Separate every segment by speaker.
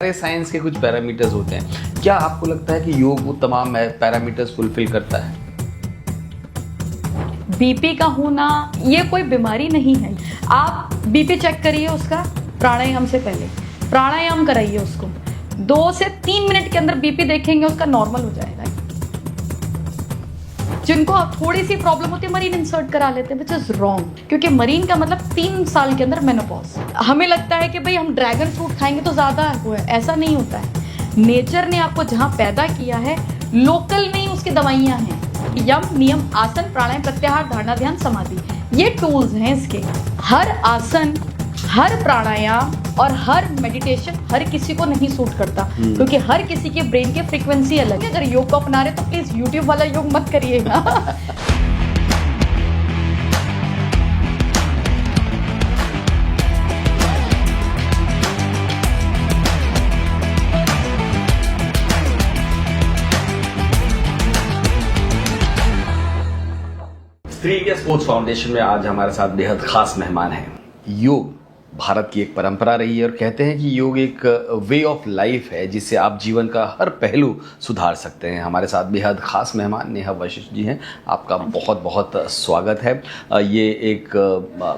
Speaker 1: Science के कुछ parameters होते हैं। क्या आपको लगता है कि योग वो तमाम पैरामीटर्स फुलफिल करता है?
Speaker 2: बीपी का होना ये कोई बीमारी नहीं है। आप बीपी चेक करिए उसका प्राणायाम से पहले, प्राणायाम कराइए उसको, 2 से 3 मिनट के अंदर बीपी देखेंगे उसका नॉर्मल हो जाएगा। जिनको थोड़ी सी प्रॉब्लम होती है मरीन इंसर्ट करा लेते हैं, विच इज रॉन्ग, क्योंकि मरीन का मतलब 3 साल के अंदर मेनोपॉज। हमें लगता है कि भाई हम ड्रैगन फ्रूट खाएंगे तो ज्यादा वो है, ऐसा नहीं होता है। नेचर ने आपको जहां पैदा किया है, लोकल नहीं उसकी दवाइयां हैं। यम, नियम, आसन, प्राणायाम, प्रत्याहार, धारणा, ध्यान, समाधि, ये टूल्स हैं इसके। हर आसन, हर प्राणायाम और हर मेडिटेशन हर किसी को नहीं सूट करता, क्योंकि हर किसी के ब्रेन की फ्रीक्वेंसी अलग है। अगर योग को अपना रहे तो प्लीज यूट्यूब वाला योग मत करिएगा।
Speaker 1: 3 इंडिया स्पोर्ट्स फाउंडेशन में आज हमारे साथ बेहद खास मेहमान हैं। योग भारत की एक परंपरा रही है और कहते हैं कि योग एक वे ऑफ लाइफ है जिससे आप जीवन का हर पहलू सुधार सकते हैं। हमारे साथ बेहद खास मेहमान नेहा वशिष्ठ जी हैं, आपका बहुत बहुत स्वागत है। ये एक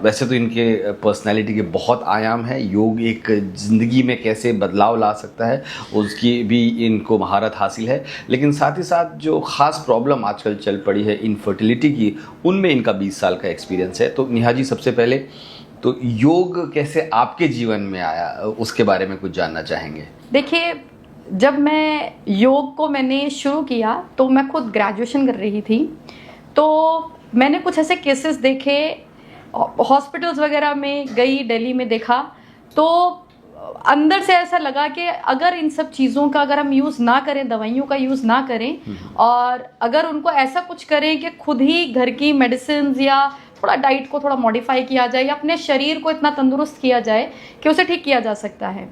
Speaker 1: वैसे तो इनके पर्सनैलिटी के बहुत आयाम हैं। योग एक ज़िंदगी में कैसे बदलाव ला सकता है उसकी भी इनको महारत हासिल है, लेकिन साथ ही साथ जो ख़ास प्रॉब्लम आजकल चल पड़ी है इनफर्टिलिटी की, उनमें इनका 20 साल का एक्सपीरियंस है। तो नेहा जी, सबसे पहले तो योग कैसे आपके जीवन में आया, उसके बारे में कुछ जानना चाहेंगे।
Speaker 2: देखिए, जब मैं योग को मैंने शुरू किया तो मैं खुद ग्रेजुएशन कर रही थी, तो मैंने कुछ ऐसे केसेस देखे, हॉस्पिटल्स वगैरह में गई, दिल्ली में देखा, तो अंदर से ऐसा लगा कि अगर इन सब चीज़ों का अगर हम यूज़ ना करें, दवाइयों का यूज़ ना करें, और अगर उनको ऐसा कुछ करें कि खुद ही घर की मेडिसिन या थोड़ा डाइट को थोड़ा मॉडिफाई किया जाए या अपने शरीर को इतना तंदुरुस्त किया जाए कि उसे ठीक किया जा सकता है।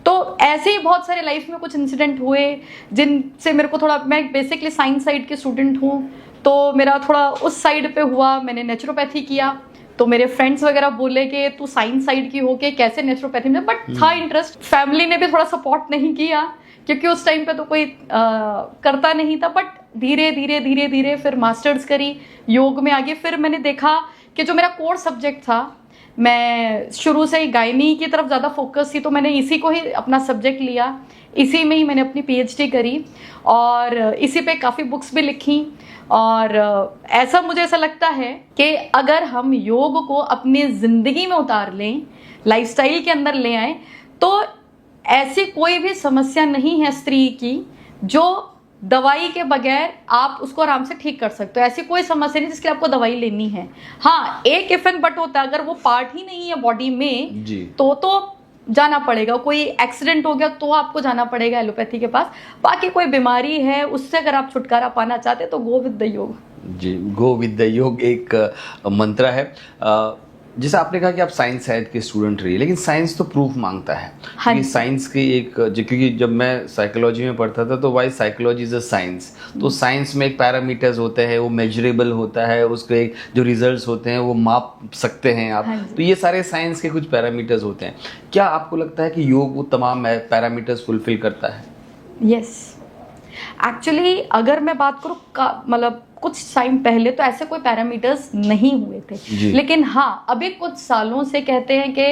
Speaker 2: तो ऐसे ही बहुत सारे लाइफ में कुछ इंसिडेंट हुए जिनसे मेरे को थोड़ा, मैं बेसिकली साइंस साइड की स्टूडेंट हूँ, तो मेरा थोड़ा उस साइड पे हुआ। मैंने नेचुरोपैथी किया, तो मेरे फ्रेंड्स वगैरह बोले कि तू साइंस साइड की हो के कैसे नेचुरोपैथी में, बट था इंटरेस्ट। फैमिली ने भी थोड़ा सपोर्ट नहीं किया क्योंकि उस टाइम पे तो कोई करता नहीं था, बट धीरे धीरे फिर मास्टर्स करी, योग में आगे। फिर मैंने देखा कि जो मेरा कोर सब्जेक्ट था, मैं शुरू से ही गायनी की तरफ ज़्यादा फोकस थी, तो मैंने इसी को ही अपना सब्जेक्ट लिया, इसी में ही मैंने अपनी PhD करी और इसी पे काफ़ी बुक्स भी लिखी। और मुझे ऐसा लगता है कि अगर हम योग को अपनी ज़िंदगी में उतार लें, लाइफस्टाइल के अंदर ले आएँ, तो ऐसी कोई भी समस्या नहीं है स्त्री की जो दवाई के बगैर आप उसको आराम से ठीक कर सकते हो। ऐसी कोई समस्या नहीं जिसके लिए आपको दवाई लेनी है। हाँ, एक इफ एंड बट होता है, अगर वो पार्ट ही नहीं है बॉडी में जी, तो जाना पड़ेगा। कोई एक्सीडेंट हो गया तो आपको जाना पड़ेगा एलोपैथी के पास। बाकी कोई बीमारी है उससे अगर आप छुटकारा पाना चाहते तो गो विद द योग। जी,
Speaker 1: गो विद द योग एक मंत्र है। जैसे आपने कहा कि आप साइंस साइड के स्टूडेंट रही, लेकिन साइंस तो प्रूफ मांगता है। हाँ, कि साइंस की एक, क्योंकि जब मैं साइकोलॉजी में पढ़ता था तो why psychology is a science, तो साइंस में एक पैरामीटर्स होते हैं, वो मेजरेबल होता है, उसके एक जो रिजल्ट्स होते हैं वो माप सकते हैं आप। हाँ, तो ये सारे साइंस के कुछ पैरामीटर्स होते हैं। क्या आपको लगता है कि योग वो तमाम पैरामीटर्स फुलफिल करता है?
Speaker 2: यस, एक्चुअली अगर मैं बात करूँ मतलब कुछ टाइम पहले तो ऐसे कोई पैरामीटर्स नहीं हुए थे, लेकिन हाँ, अभी कुछ सालों से कहते हैं कि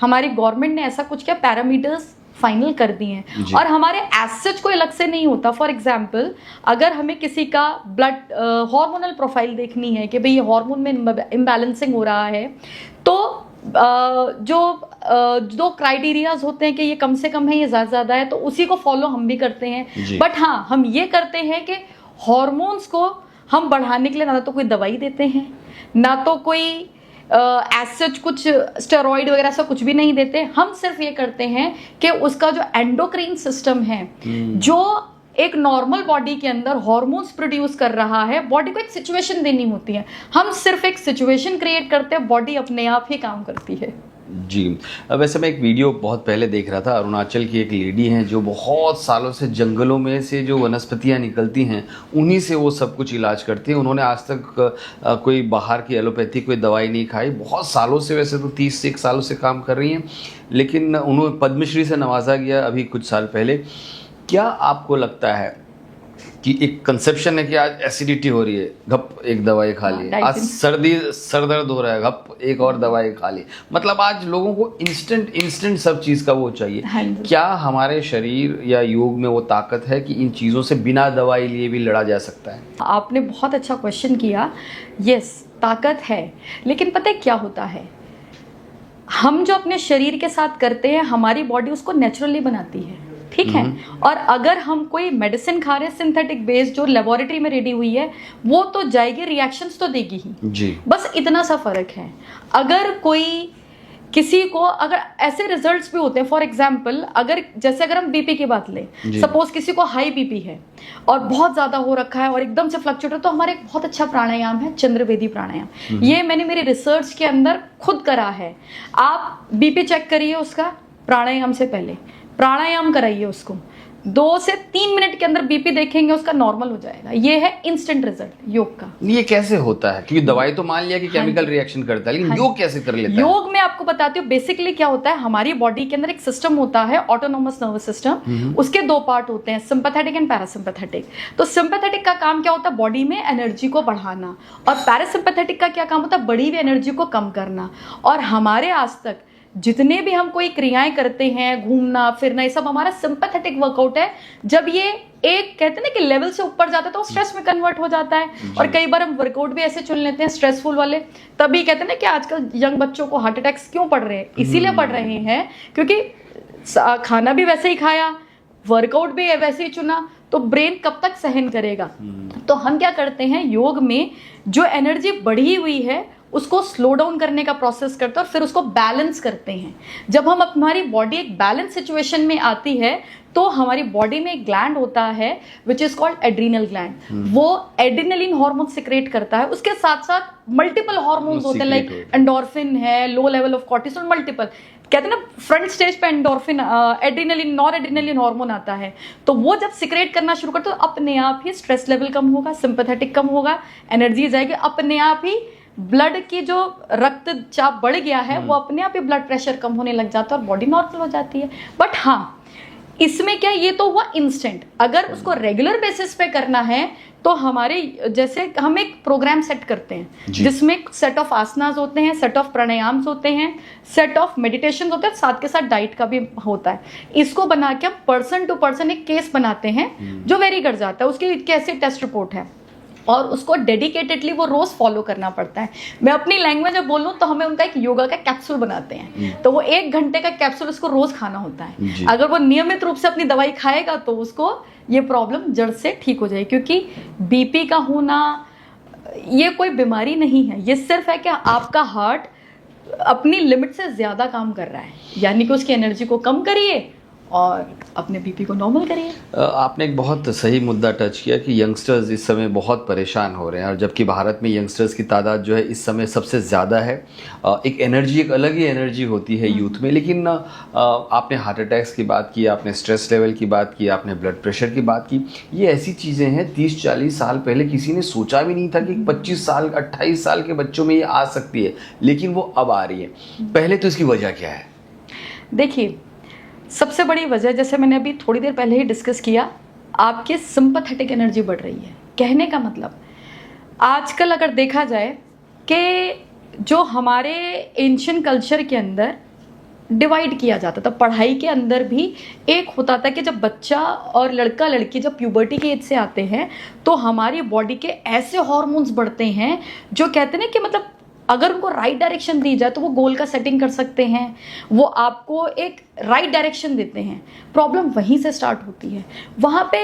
Speaker 2: हमारी गवर्नमेंट ने ऐसा कुछ किया, पैरामीटर्स फाइनल कर दिए हैं। और हमारे एज सच कोई अलग से नहीं होता। फॉर एग्जांपल, अगर हमें किसी का ब्लड हार्मोनल प्रोफाइल देखनी है कि भाई ये हार्मोन में इम्बैलेंसिंग हो रहा है, तो जो क्राइटेरियाज होते हैं कि ये कम से कम है, ये ज़्यादा है, तो उसी को फॉलो हम भी करते हैं। बट हाँ, हम ये करते हैं कि हॉर्मोन्स को हम बढ़ाने के लिए ना तो कोई दवाई देते हैं, ना तो कोई एज सच कुछ स्टेरॉइड वगैरह ऐसा कुछ भी नहीं देते। हम सिर्फ ये करते हैं कि उसका जो एंडोक्राइन सिस्टम है, जो एक नॉर्मल बॉडी के अंदर हार्मोन्स प्रोड्यूस कर रहा है, बॉडी को एक सिचुएशन देनी होती है। हम सिर्फ एक सिचुएशन क्रिएट करते हैं, बॉडी अपने आप ही काम करती है।
Speaker 1: जी। वैसे मैं एक वीडियो बहुत पहले देख रहा था, अरुणाचल की एक लेडी हैं जो बहुत सालों से जंगलों में से जो वनस्पतियां निकलती हैं उन्हीं से वो सब कुछ इलाज करती हैं। उन्होंने आज तक कोई बाहर की एलोपैथी कोई दवाई नहीं खाई, बहुत सालों से, वैसे तो 30 सालों से काम कर रही हैं, लेकिन उन्होंने पद्मश्री से नवाजा गया अभी कुछ साल पहले। क्या आपको लगता है कि एक कंसेप्शन है कि आज एसिडिटी हो रही है, घप एक दवाई खा ली, आज सर दर्द हो रहा है, घप एक और दवाई खा ली, मतलब आज लोगों को इंस्टेंट सब चीज़ का वो चाहिए। क्या हमारे शरीर या योग में वो ताकत है कि इन चीज़ों से बिना दवाई लिए भी लड़ा जा सकता है?
Speaker 2: आपने बहुत अच्छा क्वेश्चन किया। यस, ताकत है, लेकिन पता है क्या होता है, हम जो अपने शरीर के साथ करते हैं हमारी बॉडी उसको नेचुरली बनाती है, ठीक है। और अगर हम कोई मेडिसिन खा रहे हैं सिंथेटिक बेस्ड जो लेबोरेटरी में रेडी हुई है, वो तो जाएगी, रिएक्शंस तो देगी ही जी। बस इतना सा फर्क है। अगर कोई किसी को अगर ऐसे रिजल्ट्स भी होते हैं, फॉर एग्जाम्पल अगर हम बीपी की बात लें, सपोज किसी को हाई बीपी है और बहुत ज्यादा हो रखा है और एकदम से फ्लक्चुएट है, तो हमारे एक बहुत अच्छा प्राणायाम है चंद्रवेदी प्राणायाम। ये मैंने मेरी रिसर्च के अंदर खुद करा है। आप बीपी चेक करिए उसका प्राणायाम से पहले, प्राणायाम कराइए उसको, 2 से 3 मिनट के अंदर बीपी देखेंगे उसका नॉर्मल हो जाएगा। ये है इंस्टेंट रिजल्ट योग का।
Speaker 1: ये कैसे होता है? क्योंकि दवाई तो मान लिया कि केमिकल रिएक्शन करता है, लेकिन योग कैसे कर लेता है?
Speaker 2: योग में आपको बताती हूँ बेसिकली क्या होता है। हमारी बॉडी के अंदर एक सिस्टम होता है, ऑटोनोमस नर्वस सिस्टम। उसके 2 पार्ट होते हैं, सिंपैथेटिक एंड पैरासिम्पैथेटिक। तो सिंपैथेटिक का काम क्या होता है? बॉडी में एनर्जी को बढ़ाना। और पैरासिम्पैथेटिक का क्या काम होता है? बढ़ी हुई एनर्जी को कम करना। और हमारे आज तक जितने भी हम कोई क्रियाएं करते हैं, घूमना फिरना, ये सब हमारा सिंपैथेटिक वर्कआउट है। जब ये एक कहते हैं ना कि लेवल से ऊपर जाता है तो स्ट्रेस में कन्वर्ट हो जाता है। और कई बार हम वर्कआउट भी ऐसे चुन लेते हैं स्ट्रेसफुल वाले, तभी कहते हैं ना कि आजकल यंग बच्चों को हार्ट अटैक्स क्यों पड़ रहे हैं? इसीलिए पड़ रहे हैं क्योंकि खाना भी वैसे ही खाया, वर्कआउट भी वैसे ही चुना, तो ब्रेन कब तक सहन करेगा। तो हम क्या करते हैं, योग में जो एनर्जी बढ़ी हुई है उसको स्लो डाउन करने का प्रोसेस करते हैं और फिर उसको बैलेंस करते हैं। जब हम हमारी बॉडी एक बैलेंस सिचुएशन में आती है तो हमारी बॉडी में एक ग्लैंड होता है which is called adrenal gland. वो एड्रीनलिन हार्मोन सिक्रेट करता है। उसके साथ साथ मल्टीपल हार्मोन्स होते हैं, लाइक एंडोर्फिन है, low level of cortisol, multiple. कहते हैं ना फ्रंट स्टेज पे endorphin, adrenaline, nor adrenaline hormone आता है। तो वो जब सिक्रेट करना शुरू करते तो अपने आप ही स्ट्रेस लेवल कम होगा, सिंपैथेटिक कम होगा, एनर्जी जाएगी, अपने आप ही ब्लड की जो रक्तचाप बढ़ गया है वो अपने आप ही ब्लड प्रेशर कम होने लग जाता है और बॉडी नॉर्मल हो जाती है। बट हाँ, इसमें क्या, ये तो हुआ इंस्टेंट। अगर उसको रेगुलर बेसिस पे करना है तो हमारे जैसे हम एक प्रोग्राम सेट करते हैं जिसमें सेट ऑफ आसनास होते हैं, सेट ऑफ प्राणायाम्स होते हैं, सेट ऑफ मेडिटेशन होते हैं, साथ के साथ डाइट का भी होता है। इसको बना के हम पर्सन टू पर्सन एक केस बनाते हैं जो वेरी कर जाता है। उसकी कैसे टेस्ट रिपोर्ट है और उसको डेडिकेटेडली वो रोज फॉलो करना पड़ता है। मैं अपनी लैंग्वेज में बोलूँ तो हमें उनका एक योगा का कैप्सूल बनाते हैं, तो वो 1 घंटे का कैप्सूल उसको रोज खाना होता है। अगर वो नियमित रूप से अपनी दवाई खाएगा तो उसको ये प्रॉब्लम जड़ से ठीक हो जाएगी। क्योंकि बीपी का होना ये कोई बीमारी नहीं है, ये सिर्फ है कि आपका हार्ट अपनी लिमिट से ज्यादा काम कर रहा है, यानी कि उसकी एनर्जी को कम करिए और अपने बीपी को नॉर्मल करिए।
Speaker 1: आपने एक बहुत सही मुद्दा टच किया कि यंगस्टर्स इस समय बहुत परेशान हो रहे हैं, और जबकि भारत में यंगस्टर्स की तादाद जो है इस समय सबसे ज़्यादा है। एक एनर्जी, एक अलग ही एनर्जी होती है यूथ में। लेकिन आपने हार्ट अटैक्स की बात की, आपने स्ट्रेस लेवल की बात की, आपने ब्लड प्रेशर की बात की। ये ऐसी चीज़ें हैं 30-40 साल पहले किसी ने सोचा भी नहीं था कि 25 साल 28 साल के बच्चों में ये आ सकती है, लेकिन वो अब आ रही है। पहले तो इसकी वजह क्या है?
Speaker 2: देखिए, सबसे बड़ी वजह, जैसे मैंने अभी थोड़ी देर पहले ही डिस्कस किया, आपकी सिंपैथेटिक एनर्जी बढ़ रही है। कहने का मतलब, आजकल अगर देखा जाए कि जो हमारे एंशिएंट कल्चर के अंदर डिवाइड किया जाता था, पढ़ाई के अंदर भी एक होता था कि जब बच्चा और लड़का लड़की जब प्यूबर्टी की एज से आते हैं तो हमारी बॉडी के ऐसे हार्मोन्स बढ़ते हैं जो कहते हैं ना कि मतलब अगर उनको राइट डायरेक्शन दी जाए तो वो गोल का सेटिंग कर सकते हैं, वो आपको एक राइट डायरेक्शन देते हैं। प्रॉब्लम वहीं से स्टार्ट होती है। वहाँ पे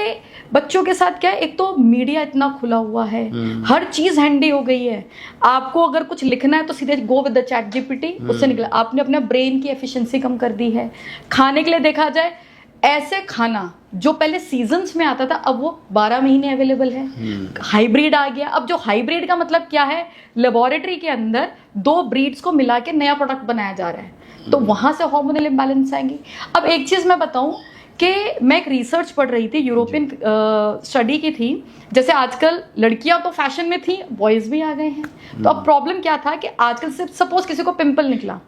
Speaker 2: बच्चों के साथ क्या है, एक तो मीडिया इतना खुला हुआ है, हर चीज़ हैंडी हो गई है। आपको अगर कुछ लिखना है तो सीधे go with the chat GPT, उससे निकला। आपने अपने ब्रेन की एफिशिएंसी कम कर दी है। खाने के लिए देखा जाए, ऐसे खाना जो पहले सीजन्स में आता था अब वो 12 महीने अवेलेबल है। हाइब्रिड आ गया। अब जो हाइब्रिड का मतलब क्या है, लेबोरेटरी के अंदर 2 ब्रीड्स को मिला के नया प्रोडक्ट बनाया जा रहा है। तो वहाँ से हार्मोनल इम्बैलेंस आएंगी। अब एक चीज़ मैं बताऊँ कि मैं एक रिसर्च पढ़ रही थी, यूरोपियन स्टडी की थी। जैसे आजकल लड़कियां तो फैशन में थी, बॉयज़ भी आ गए हैं। तो अब प्रॉब्लम क्या था कि आजकल सिर्फ सपोज किसी को पिंपल निकला,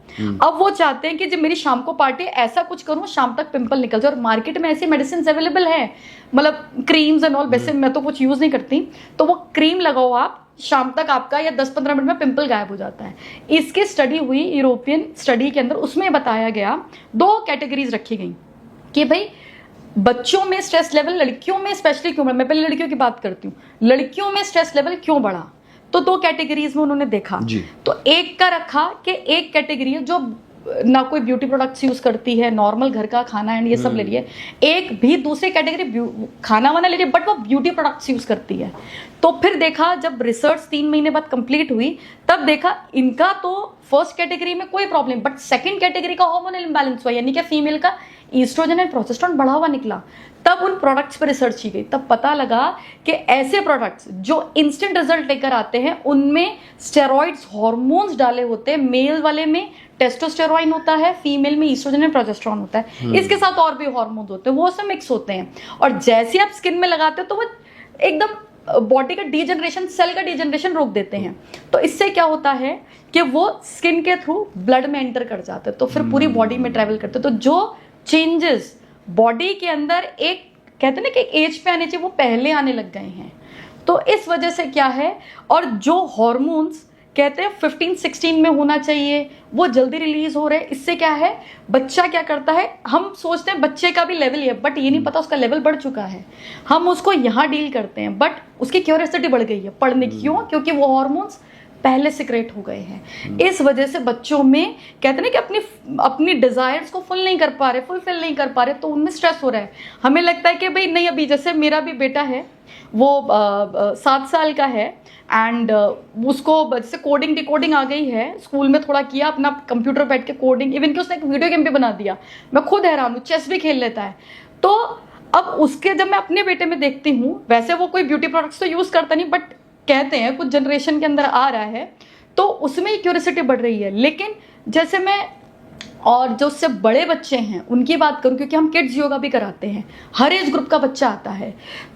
Speaker 2: अब वो चाहते हैं कि जब मेरी शाम को पार्टी ऐसा कुछ करूं शाम तक पिंपल निकल जाए। और मार्केट में ऐसी मेडिसिन अवेलेबल है, मतलब क्रीम्स एंड ऑल। वैसे मैं तो कुछ यूज़ नहीं करती, तो वो क्रीम लगाओ आप, शाम तक आपका या 10-15 मिनट में पिंपल गायब हो जाता है। इसकी स्टडी हुई यूरोपियन स्टडी के अंदर, उसमें बताया गया 2 कैटेगरीज रखी गई कि भाई बच्चों में स्ट्रेस लेवल, लड़कियों में स्पेशली क्यों बढ़ा। मैं पहले लड़कियों की बात करती हूँ, लड़कियों में स्ट्रेस लेवल क्यों बढ़ा। तो 2 कैटेगरीज में उन्होंने देखा। तो एक का रखा कि एक कैटेगरी है जो ना कोई ब्यूटी प्रोडक्ट्स यूज करती है, नॉर्मल घर का खाना एंड ये सब ले रही है। एक भी दूसरी कैटेगरी खाना वाना ले रही है बट वो ब्यूटी प्रोडक्ट्स यूज करती है। तो फिर देखा, जब रिसर्च 3 महीने बाद कंप्लीट हुई, तब देखा इनका तो फर्स्ट कैटेगरी में कोई प्रॉब्लम, बट सेकंड कैटेगरी का हार्मोनल इंबैलेंस हुआ, यानी कि फीमेल का ईस्ट्रोजन एंड प्रोजेस्टेरोन बढ़ा हुआ निकला। तब उन प्रोडक्ट्स पर रिसर्च की गई, तब पता लगा कि ऐसे प्रोडक्ट्स जो इंस्टेंट रिजल्ट लेकर आते हैं उनमें स्टेरॉइड्स हार्मोन्स डाले होते हैं। मेल वाले में टेस्टोस्टेरोइन होता है, फीमेल में ईस्ट्रोजन एंड प्रोजेस्टेरोन होता है। इसके साथ और भी हार्मोन्स होते हैं, वो सब मिक्स होते हैं। और जैसे आप स्किन में लगाते हो तो वो एकदम बॉडी का डीजनरेशन, सेल का डीजनरेशन रोक देते हैं। तो इससे क्या होता है कि वो स्किन के थ्रू ब्लड में एंटर कर जाते हैं, तो फिर पूरी बॉडी में ट्रेवल करते हैं। तो जो चेंजेस बॉडी के अंदर एक कहते हैं ना कि एज पे आने चाहिए, वो पहले आने लग गए हैं। तो इस वजह से क्या है, और जो हार्मोन्स कहते हैं 15-16 में होना चाहिए वो जल्दी रिलीज हो रहे हैं। इससे क्या है, बच्चा क्या करता है, हम सोचते हैं बच्चे का भी लेवल है, बट ये नहीं पता उसका लेवल बढ़ चुका है। हम उसको यहाँ डील करते हैं, बट उसकी क्यूरियोसिटी बढ़ गई है पढ़ने की। क्यों? क्योंकि वो हार्मोन्स पहले सिक्रेट हो गए हैं। इस वजह से बच्चों में कहते हैं कि अपनी डिजायर्स को फुलफिल नहीं कर पा रहे, तो उनमें स्ट्रेस हो रहा है। हमें लगता है कि भाई नहीं, अभी जैसे मेरा भी बेटा है, वो 7 साल का है, एंड उसको जैसे कोडिंग डिकोडिंग आ गई है, स्कूल में थोड़ा किया, अपना कंप्यूटर बैठ के कोडिंग, इवन कि उसने एक वीडियो गेम भी बना दिया। मैं खुद हैरान हूँ, चेस भी खेल लेता है। तो अब उसके जब मैं अपने बेटे में देखती हूँ, वैसे वो कोई ब्यूटी प्रोडक्ट्स तो यूज़ करता नहीं, बट कहते हैं कुछ जनरेशन के अंदर आ रहा है, तो उसमें ही क्यूरियोसिटी बढ़ रही है। लेकिन जैसे मैं और जो उससे बड़े बच्चे हैं उनकी बात करूं, क्योंकि हम किड्स योगा भी कराते हैं, हर एज ग्रुप का बच्चा आता है।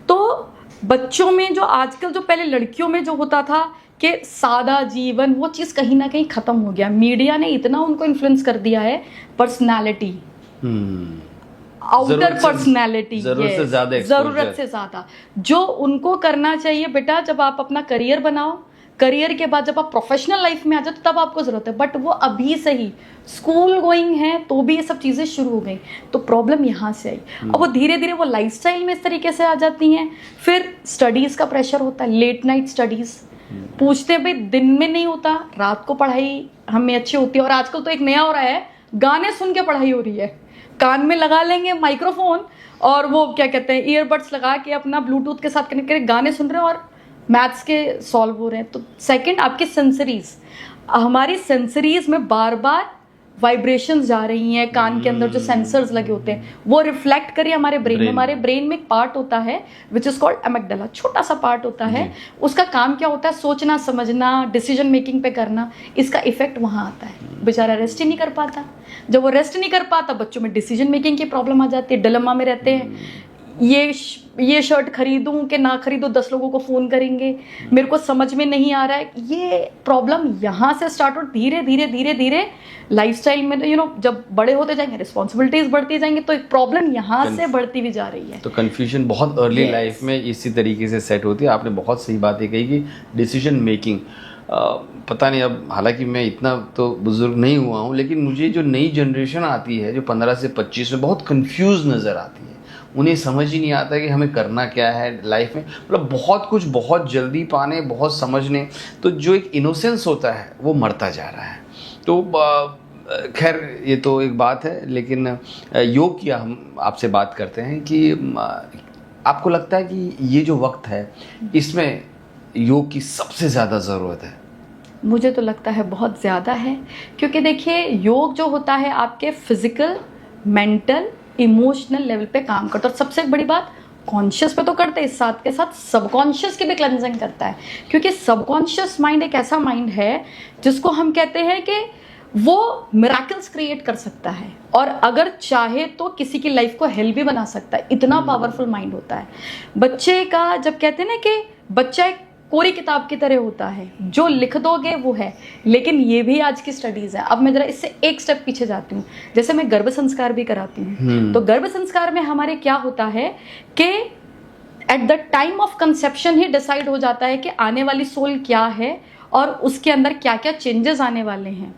Speaker 2: तो बच्चों में जो आजकल, जो पहले लड़कियों में जो होता था कि सादा जीवन, वो चीज़ कहीं ना कहीं ख़त्म हो गया। मीडिया ने इतना उनको इन्फ्लुएंस कर दिया है, पर्सनैलिटी, आउटर पर्सनैलिटी, जरूरत से ज्यादा जो उनको करना चाहिए। बेटा जब आप अपना करियर बनाओ, करियर के बाद जब आप प्रोफेशनल लाइफ में आ जाओ तब आपको जरूरत है, बट वो अभी से ही स्कूल गोइंग है तो भी ये सब चीजें शुरू हो गई। तो प्रॉब्लम यहाँ से आई। अब वो धीरे धीरे वो लाइफस्टाइल में इस तरीके से आ जाती हैं। फिर स्टडीज का प्रेशर होता है, लेट नाइट स्टडीज, पूछते हैं भाई दिन में नहीं होता, रात को पढ़ाई हमें अच्छी होती है। और आजकल तो एक नया हो रहा है, गाने सुन के पढ़ाई हो रही है। कान में लगा लेंगे माइक्रोफोन और वो क्या कहते हैं ईयरबड्स लगा के अपना ब्लूटूथ के साथ कनेक्ट करके गाने सुन रहे हैं और मैथ्स के सॉल्व हो रहे हैं। तो सेकंड, आपकी सेंसरीज, हमारी सेंसरीज में बार बार वाइब्रेशंस जा रही हैं। कान के अंदर जो सेंसर्स लगे होते हैं वो रिफ्लेक्ट करिए हमारे ब्रेन में। हमारे ब्रेन में एक पार्ट होता है विच इज कॉल्ड एमिग्डाला, छोटा सा पार्ट होता है। उसका काम क्या होता है, सोचना, समझना, डिसीजन मेकिंग पे करना। इसका इफेक्ट वहाँ आता है, बेचारा रेस्ट ही नहीं कर पाता। जब वो रेस्ट नहीं कर पाता, बच्चों में डिसीजन मेकिंग की प्रॉब्लम आ जाती है, डिलेमा में रहते हैं। ये शर्ट खरीदूं कि ना खरीदूं, 10 लोगों को फ़ोन करेंगे, मेरे को समझ में नहीं आ रहा है। ये प्रॉब्लम यहाँ से स्टार्ट हो, धीरे धीरे धीरे धीरे लाइफस्टाइल में जब बड़े होते जाएंगे, रिस्पॉन्सिबिलिटीज बढ़ती जाएंगी, तो एक प्रॉब्लम यहाँ से बढ़ती भी जा रही है।
Speaker 1: तो कन्फ्यूजन बहुत अर्ली लाइफ में इसी तरीके से सेट होती है। आपने बहुत सही बातें कही कि डिसीजन मेकिंग, पता नहीं, अब हालांकि मैं इतना तो बुजुर्ग नहीं हुआ हूँ, लेकिन मुझे जो नई जनरेशन आती है जो 15 से 25 में, बहुत कंफ्यूज नज़र आती है। उन्हें समझ ही नहीं आता कि हमें करना क्या है लाइफ में। मतलब बहुत कुछ बहुत जल्दी पाने, बहुत समझने, तो जो एक इनोसेंस होता है वो मरता जा रहा है। तो खैर ये तो एक बात है, लेकिन योग की हम आपसे बात करते हैं कि आपको लगता है कि ये जो वक्त है इसमें योग की सबसे ज़्यादा ज़रूरत है?
Speaker 2: मुझे तो लगता है बहुत ज़्यादा है, क्योंकि देखिए योग जो होता है आपके फिजिकल, मेंटल, इमोशनल लेवल पे काम करता है। और सबसे बड़ी बात, कॉन्शियस पे तो करते हैं, इस साथ के साथ सबकॉन्शियस की भी क्लेंजिंग करता है। क्योंकि सबकॉन्शियस माइंड एक ऐसा माइंड है जिसको हम कहते हैं कि वो मिराकल्स क्रिएट कर सकता है और अगर चाहे तो किसी की लाइफ को हेल्दी बना सकता है। इतना पावरफुल माइंड होता है बच्चे का। जब कहते हैं ना कि बच्चा एक कोरी किताब की तरह होता है, जो लिख दोगे वो है। लेकिन ये भी आज की स्टडीज है। अब मैं जरा इससे एक स्टेप पीछे जाती हूँ। जैसे मैं गर्भ संस्कार भी कराती हूँ, तो गर्भ संस्कार में हमारे क्या होता है कि at the time of conception he decide हो जाता है कि आने वाली सोल क्या है और उसके अंदर क्या क्या चेंजेस आने वाले हैं।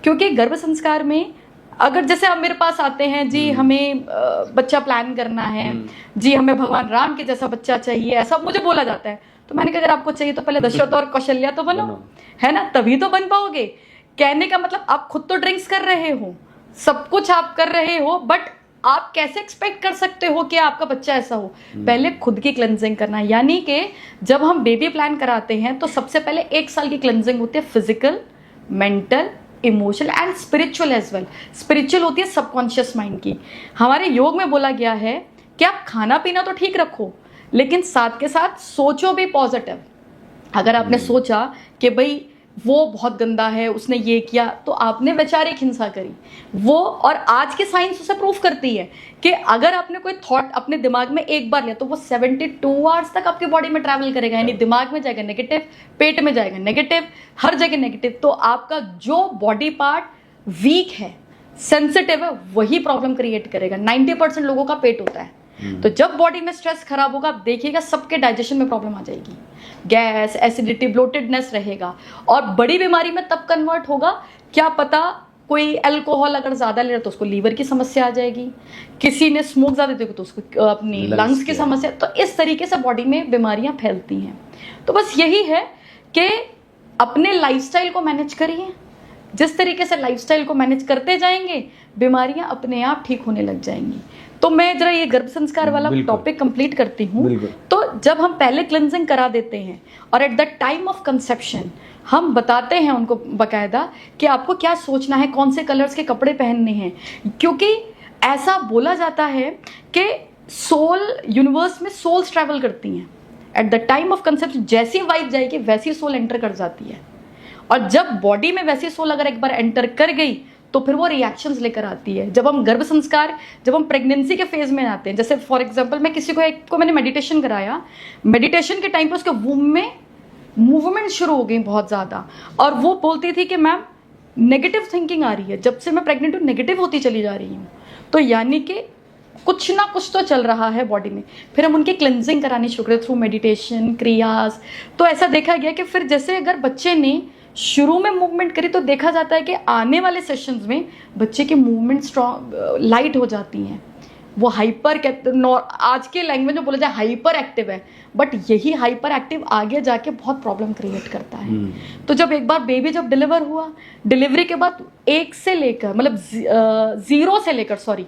Speaker 2: क्योंकि गर्भ संस्कार में अगर जैसे आप मेरे पास आते हैं जी, हमें बच्चा प्लान करना है जी, हमें भगवान राम के जैसा बच्चा चाहिए, ऐसा मुझे बोला जाता है। तो मैंने कहा अगर आपको चाहिए तो पहले दशरथ और कौशल्या तो बनो, है ना, तभी तो बन पाओगे। कहने का मतलब आप खुद तो ड्रिंक्स कर रहे हो, सब कुछ आप कर रहे हो, बट आप कैसे एक्सपेक्ट कर सकते हो कि आपका बच्चा ऐसा हो। पहले खुद की क्लेंजिंग करना, यानी कि जब हम बेबी प्लान कराते हैं तो सबसे पहले 1 साल की क्लेंजिंग होती है, physical, mental, emotional and spiritual as well. Spiritual होती है सबकॉन्शियस माइंड की। हमारे योग में बोला गया है कि आप खाना पीना तो ठीक रखो, लेकिन साथ के साथ सोचो भी पॉजिटिव। अगर आपने सोचा कि भाई वो बहुत गंदा है, उसने ये किया, तो आपने वैचारिक हिंसा करी वो। और आज की साइंस उसे प्रूफ करती है कि अगर आपने कोई थॉट अपने दिमाग में एक बार लिया तो वो 72 आवर्स तक आपकी बॉडी में ट्रैवल करेगा। यानी दिमाग में जाएगा नेगेटिव, पेट में जाएगा नेगेटिव, हर जगह नेगेटिव। तो आपका जो बॉडी पार्ट वीक है, सेंसिटिव है, वही प्रॉब्लम क्रिएट करेगा। 90% लोगों का पेट होता है। तो जब बॉडी में स्ट्रेस खराब होगा, आप देखिएगा सबके डाइजेशन में प्रॉब्लम आ जाएगी, गैस, एसिडिटी, ब्लोटेडनेस रहेगा। और बड़ी बीमारी में तब कन्वर्ट होगा, क्या पता कोई अल्कोहल अगर ज्यादा ले रहा तो उसको लीवर की समस्या आ जाएगी, किसी ने स्मोक ज्यादा देखो तो उसको अपनी लंग्स की समस्या। तो इस तरीके से बॉडी में बीमारियां फैलती हैं। तो बस यही है कि अपने लाइफस्टाइल को मैनेज करिए। जिस तरीके से लाइफस्टाइल को मैनेज करते जाएंगे, बीमारियां अपने आप ठीक होने लग जाएंगी। तो मैं जरा ये गर्भ संस्कार वाला टॉपिक कंप्लीट करती हूँ। तो जब हम पहले क्लेंजिंग करा देते हैं और at the time of conception हम बताते हैं उनको बकायदा कि आपको क्या सोचना है, कौन से कलर्स के कपड़े पहनने हैं। क्योंकि ऐसा बोला जाता है कि सोल, यूनिवर्स में सोल्स ट्रैवल करती हैं। At the time of conception जैसी वाइब जाएगी वैसी सोल एंटर कर जाती है। और जब बॉडी में वैसी सोल अगर एक बार एंटर कर गई तो फिर वो रिएक्शंस लेकर आती है। जब हम गर्भ संस्कार, जब हम प्रेगनेंसी के फेज में आते हैं, जैसे फॉर एग्जांपल मैं किसी को, एक को मैंने मेडिटेशन कराया, मेडिटेशन के टाइम पे उसके वूम में मूवमेंट शुरू हो गई बहुत ज़्यादा, और वो बोलती थी कि मैम नेगेटिव थिंकिंग आ रही है, जब से मैं प्रेग्नेंट हूँ नेगेटिव होती चली जा रही हूँ। तो यानी कि कुछ ना कुछ तो चल रहा है बॉडी में। फिर हम उनकी क्लेंजिंग करानी शुरू करें थ्रू मेडिटेशन, क्रियास। तो ऐसा देखा गया कि फिर जैसे अगर बच्चे ने शुरू में मूवमेंट करी तो देखा जाता है कि आने वाले सेशंस में बच्चे की मूवमेंट स्ट्रॉन्ग, लाइट हो जाती हैं। वो हाइपर, आज के लैंग्वेज में बोला जाए हाइपर एक्टिव है, बट यही हाइपर एक्टिव आगे जाके बहुत प्रॉब्लम क्रिएट करता है। तो जब एक बार बेबी जब डिलीवर हुआ, डिलीवरी के बाद 1 से लेकर मतलब 0 से लेकर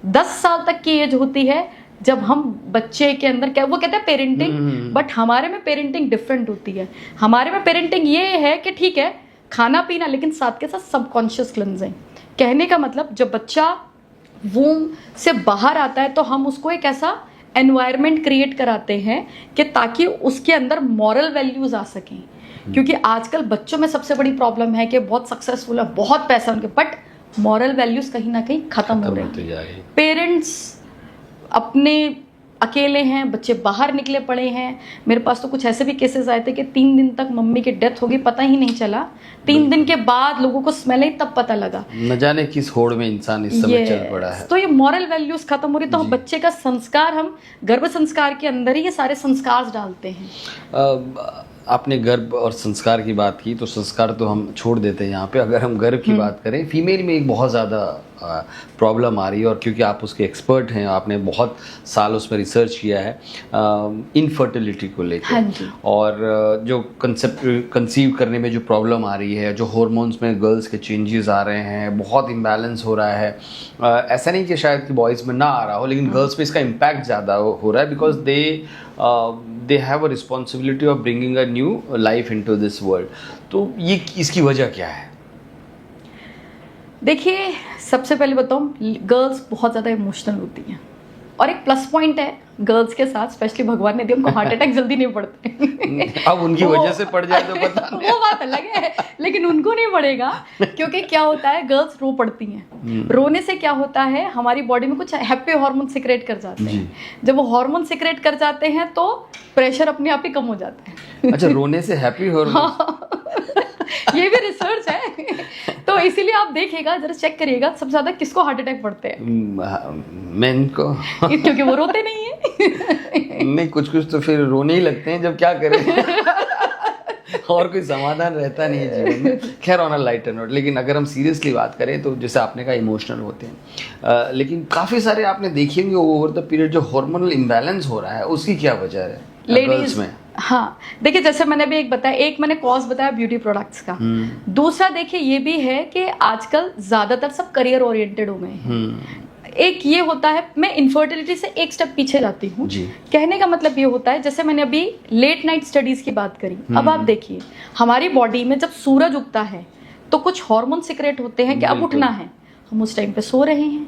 Speaker 2: 10 साल तक की एज होती है जब हम बच्चे के अंदर, क्या वो कहते हैं पेरेंटिंग, बट हमारे में पेरेंटिंग डिफरेंट होती है। हमारे में पेरेंटिंग ये है कि ठीक है खाना पीना, लेकिन साथ के साथ सबकॉन्शियस क्लेंजिंग। कहने का मतलब जब बच्चा वूम से बाहर आता है तो हम उसको एक ऐसा एनवायरनमेंट क्रिएट कराते हैं कि ताकि उसके अंदर मॉरल वैल्यूज आ सकें। क्योंकि आजकल बच्चों में सबसे बड़ी प्रॉब्लम है कि बहुत सक्सेसफुल है, बहुत पैसा उनके, बट मॉरल वैल्यूज कहीं ना कहीं खत्म हो रही है। पेरेंट्स अपने अकेले हैं, बच्चे बाहर निकले पड़े हैं। मेरे पास तो कुछ ऐसे भी केसेस आए थे कि 3 दिन तक मम्मी की डेथ हो गई, पता ही नहीं चला। 3 दिन के बाद लोगों को स्मेल आई तब पता लगा।
Speaker 1: न जाने किस होड़ में इंसान इस समय चल पड़ा है।
Speaker 2: तो ये मॉरल वैल्यूज खत्म हो रही। तो हम बच्चे का संस्कार, हम गर्भ संस्कार के अंदर ही ये सारे संस्कार डालते हैं।
Speaker 1: आपने गर्भ और संस्कार की बात की, तो संस्कार तो हम छोड़ देते हैं यहाँ पे। अगर हम गर्भ की बात करें, फीमेल में एक बहुत ज़्यादा प्रॉब्लम आ रही है, और क्योंकि आप उसके एक्सपर्ट हैं, आपने बहुत साल उसमें रिसर्च किया है इनफर्टिलिटी को लेकर।
Speaker 2: हाँ,
Speaker 1: और जो कंसीव करने में जो प्रॉब्लम आ रही है, जो हार्मोन्स में गर्ल्स के चेंजेस आ रहे हैं, बहुत इम्बैलेंस हो रहा है। ऐसा नहीं कि शायद कि बॉयज़ में ना आ रहा हो, लेकिन गर्ल्स पे इसका इम्पैक्ट ज़्यादा हो रहा है, because they have a responsibility of bringing a new life into this world. तो ये इसकी वजह क्या है?
Speaker 2: देखिए, सबसे पहले बताऊँ, गर्ल्स बहुत ज़्यादा इमोशनल होती हैं। और एक प्लस पॉइंट है गर्ल्स के साथ, स्पेशली भगवान ने दिया, उनको हार्ट अटैक जल्दी नहीं पड़ते।
Speaker 1: अब उनकी वजह से पड़ जाए तो पता नहीं।
Speaker 2: वो बात अलग है, लेकिन उनको नहीं पड़ेगा, क्योंकि क्या होता है गर्ल्स रो पड़ती हैं। रोने से क्या होता है, हमारी बॉडी में कुछ हैप्पी हार्मोन सिक्रेट कर जाते हैं। जब वो हार्मोन सिक्रेट कर जाते हैं तो प्रेशर अपने आप ही कम हो जाता है।
Speaker 1: अच्छा, रोने से हैप्पी हार्मोन?
Speaker 2: ये भी रिसर्च है। तो इसीलिए आप देखिएगा, जरा चेक करिएगा, सबसे ज्यादा किसको हार्ट अटैक पड़ते हैं?
Speaker 1: मेन को।
Speaker 2: क्योंकि वो रोते नहीं है।
Speaker 1: नहीं, कुछ तो फिर रोने ही लगते हैं, जब क्या करें। और कोई समाधान रहता नहीं है जीवन में। खैर, ऑन अ लाइटर नोट, लेकिन अगर हम सीरियसली बात करें तो जैसे आपने कहा इमोशनल होते हैं, लेकिन काफ़ी सारे आपने देखे होंगे ओवर द पीरियड जो हार्मोनल इम्बैलेंस हो रहा है, उसकी क्या वजह है
Speaker 2: लेडीज में? हाँ, देखिए जैसे मैंने भी एक बताया, एक मैंने कॉज बताया ब्यूटी प्रोडक्ट्स का। दूसरा देखिए ये भी है कि आजकल ज्यादातर सब करियर ओरिएंटेड हो गए हैं। एक ये होता है, मैं इनफर्टिलिटी से एक स्टेप पीछे जाती हूँ। कहने का मतलब ये होता है, जैसे मैंने अभी लेट नाइट स्टडीज की बात करी, अब आप देखिए हमारी बॉडी में जब सूरज उगता है तो कुछ हार्मोन सिक्रेट होते हैं कि अब उठना है, हम उस टाइम पे सो रहे हैं।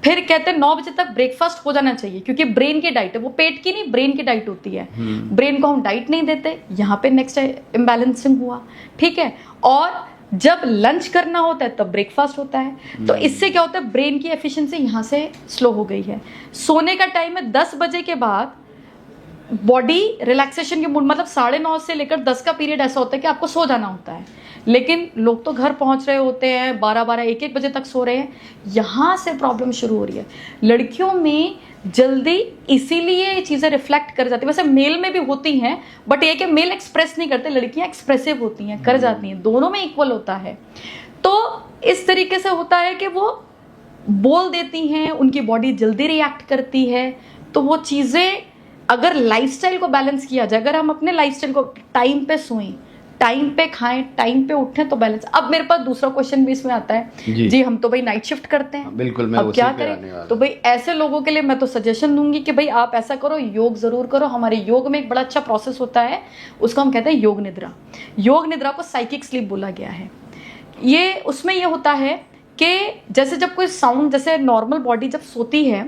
Speaker 2: फिर कहते हैं 9 बजे तक ब्रेकफास्ट हो जाना चाहिए, क्योंकि ब्रेन की डाइट है, वो पेट की नहीं ब्रेन की डाइट होती है। ब्रेन को हम डाइट नहीं देते, यहाँ पे नेक्स्ट इम्बैलेंसिंग हुआ, ठीक है। और जब लंच करना होता है तब ब्रेकफास्ट होता है, तो इससे क्या होता है, ब्रेन की एफिशिएंसी यहाँ से स्लो हो गई है। सोने का टाइम है 10 बजे के बाद, बॉडी रिलैक्सेशन के मूड, मतलब 9:30 से लेकर 10 का पीरियड ऐसा होता है कि आपको सो जाना होता है, लेकिन लोग तो घर पहुंच रहे होते हैं 12-12, 1-1 बजे तक सो रहे हैं। यहाँ से प्रॉब्लम शुरू हो रही है। लड़कियों में जल्दी इसीलिए ये चीज़ें रिफ्लेक्ट कर जाती है, वैसे मेल में भी होती हैं, बट ये कि मेल एक्सप्रेस नहीं करते, लड़कियां एक्सप्रेसिव होती हैं, कर जाती हैं, दोनों में इक्वल होता है। तो इस तरीके से होता है कि वो बोल देती हैं, उनकी बॉडी जल्दी रिएक्ट करती है। तो वो चीज़ें अगर लाइफस्टाइल को बैलेंस किया जाए, अगर हम अपने लाइफस्टाइल को टाइम पे सोएं, टाइम पे खाएं, टाइम पे उठें, तो बैलेंस। अब मेरे पास दूसरा क्वेश्चन भी इसमें आता है जी हम तो भाई नाइट शिफ्ट करते हैं,
Speaker 1: बिल्कुल, मैं
Speaker 2: अब क्या करें? तो भाई ऐसे लोगों के लिए मैं तो सजेशन दूंगी कि भाई आप ऐसा करो, योग जरूर करो। हमारे योग में एक बड़ा अच्छा प्रोसेस होता है, उसको हम कहते हैं योग निद्रा। योग निद्रा को साइकिक स्लीप बोला गया है। ये उसमें ये होता है कि जैसे जब कोई साउंड, जैसे नॉर्मल बॉडी जब सोती है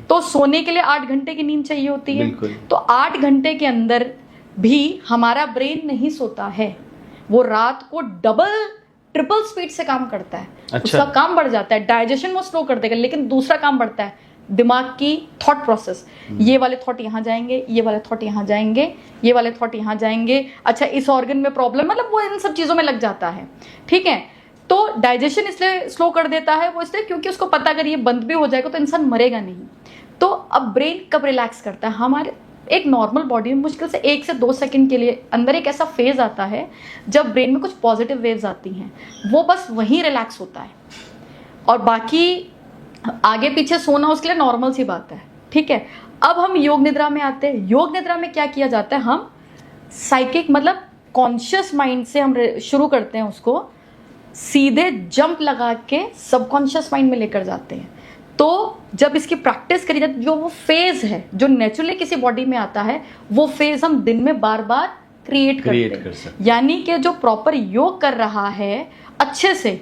Speaker 2: तो सोने के लिए 8 घंटे की नींद चाहिए होती है, तो 8 घंटे के अंदर भी हमारा ब्रेन नहीं सोता है, वो रात को डबल ट्रिपल स्पीड से काम करता है। अच्छा। उसका काम बढ़ जाता है, डाइजेशन वो स्लो कर देगा, लेकिन दूसरा काम बढ़ता है, दिमाग की थॉट प्रोसेस। ये वाले थॉट यहाँ जाएंगे, ये वाले थॉट यहाँ जाएंगे, ये वाले थॉट यहाँ जाएंगे, अच्छा इस ऑर्गन में प्रॉब्लम, मतलब वो इन सब चीज़ों में लग जाता है, ठीक है। तो डाइजेशन इसलिए स्लो कर देता है वो, इसलिए क्योंकि उसको पता अगर ये बंद भी हो जाएगा तो इंसान मरेगा नहीं। तो अब ब्रेन कब रिलैक्स करता है, हमारे एक नॉर्मल बॉडी में मुश्किल से 1 से 2 सेकंड के लिए अंदर एक ऐसा फेज आता है जब ब्रेन में कुछ पॉजिटिव वेव्स आती हैं, वो बस वहीं रिलैक्स होता है, और बाकी आगे पीछे सोना उसके लिए नॉर्मल सी बात है, ठीक है। अब हम योग निद्रा में आते हैं। योग निद्रा में क्या किया जाता है, हम साइकिक मतलब कॉन्शियस माइंड से हम शुरू करते हैं, उसको सीधे जंप लगा के सबकॉन्शियस माइंड में लेकर जाते हैं। तो जब इसकी प्रैक्टिस करी जाती है, जो वो फेज है जो नेचुरली किसी बॉडी में आता है, वो फेज हम दिन में बार बार क्रिएट करते हैं। यानी कि जो प्रॉपर योग कर रहा है अच्छे से,